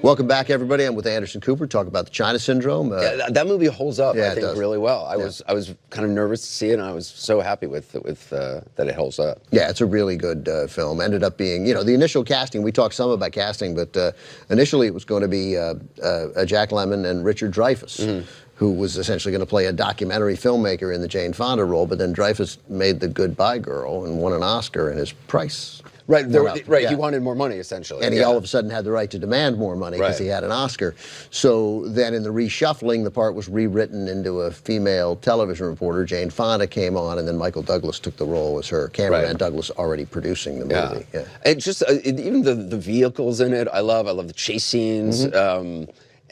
Welcome back, everybody. I'm with Anderson Cooper, talking about the China Syndrome. Yeah, that movie holds up, yeah, I think, really well. I was kind of nervous to see it, and I was so happy with that it holds up. Yeah, it's a really good film. Ended up being, you know, the initial casting, we talked some about casting, but initially it was going to be Jack Lemmon and Richard Dreyfuss, who was essentially going to play a documentary filmmaker in the Jane Fonda role, but then Dreyfuss made The Goodbye Girl and won an Oscar, and his price Right, yeah. He wanted more money, essentially. And he all of a sudden had the right to demand more money because he had an Oscar. So then in the reshuffling, the part was rewritten into a female television reporter. Jane Fonda came on, and then Michael Douglas took the role as her cameraman. Douglas already producing the movie. Yeah. And just even the vehicles in it, I love the chase scenes.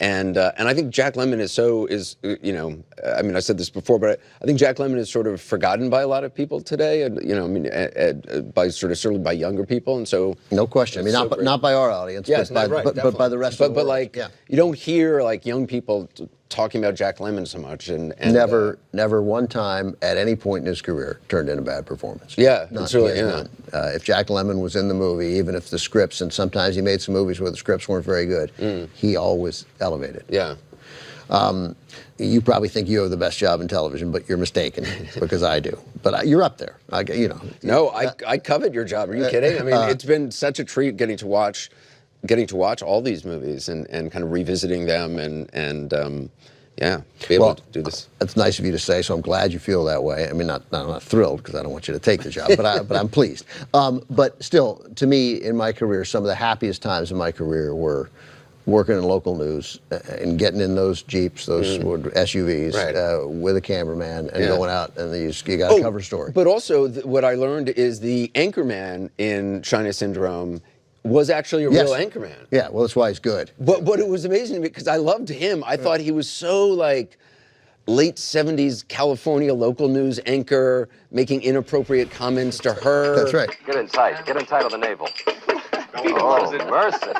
And I think Jack Lemmon is you know, I mean, I said this before, but I think Jack Lemmon is sort of forgotten by a lot of people today, and you know, I mean, by certainly by younger people, and so no question. I mean, not by our audience, but by the rest of the world. But like, you don't hear like young people talking about Jack Lemmon so much, and never one time at any point in his career turned in a bad performance. Yeah, none. It's really none. If Jack Lemmon was in the movie, even if the scripts, and sometimes he made some movies where the scripts weren't very good, he always elevated. Yeah. You probably think you have the best job in television, but you're mistaken, because I do. But you're up there, you know. No, I covet your job. Are you kidding? I mean, it's been such a treat getting to watch all these movies and kind of revisiting them and yeah, be able to do this. That's nice of you to say, so I'm glad you feel that way. I mean, I'm not thrilled, because I don't want you to take the job, but I'm pleased. But still, to me, in my career, some of the happiest times in my career were working in local news and getting in those Jeeps, those SUVs, with a cameraman and going out, and you got a cover story. But also, what I learned is the anchorman in China Syndrome was actually a real anchorman. Yeah, well, that's why he's good. But it was amazing because I loved him. I thought he was so like late 70s California local news anchor, making inappropriate comments to her. That's right. Get inside of the navel. Oh, mercy.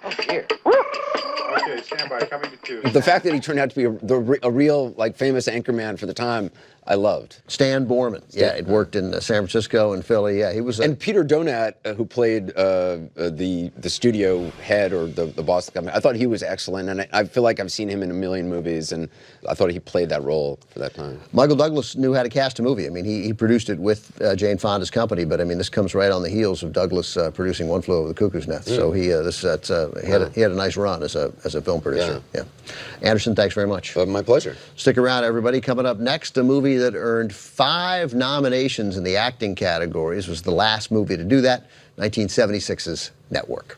Oh, dear. Okay, stand by, coming to two. The fact that he turned out to be a real, like, famous anchorman for the time, I loved. Stan Borman. Yeah, it worked in San Francisco and Philly. Yeah, he was. And Peter Donat, who played the studio head or the boss of the company, I thought he was excellent, and I feel like I've seen him in a million movies, and I thought he played that role for that time. Michael Douglas knew how to cast a movie. I mean, he produced it with Jane Fonda's company, but I mean, this comes right on the heels of Douglas producing One Flew Over the Cuckoo's Nest. So he had a nice run as a film producer. Yeah. Anderson, thanks very much. My pleasure. Stick around, everybody. Coming up next, a movie that earned 5 nominations in the acting categories, was the last movie to do that, 1976's Network.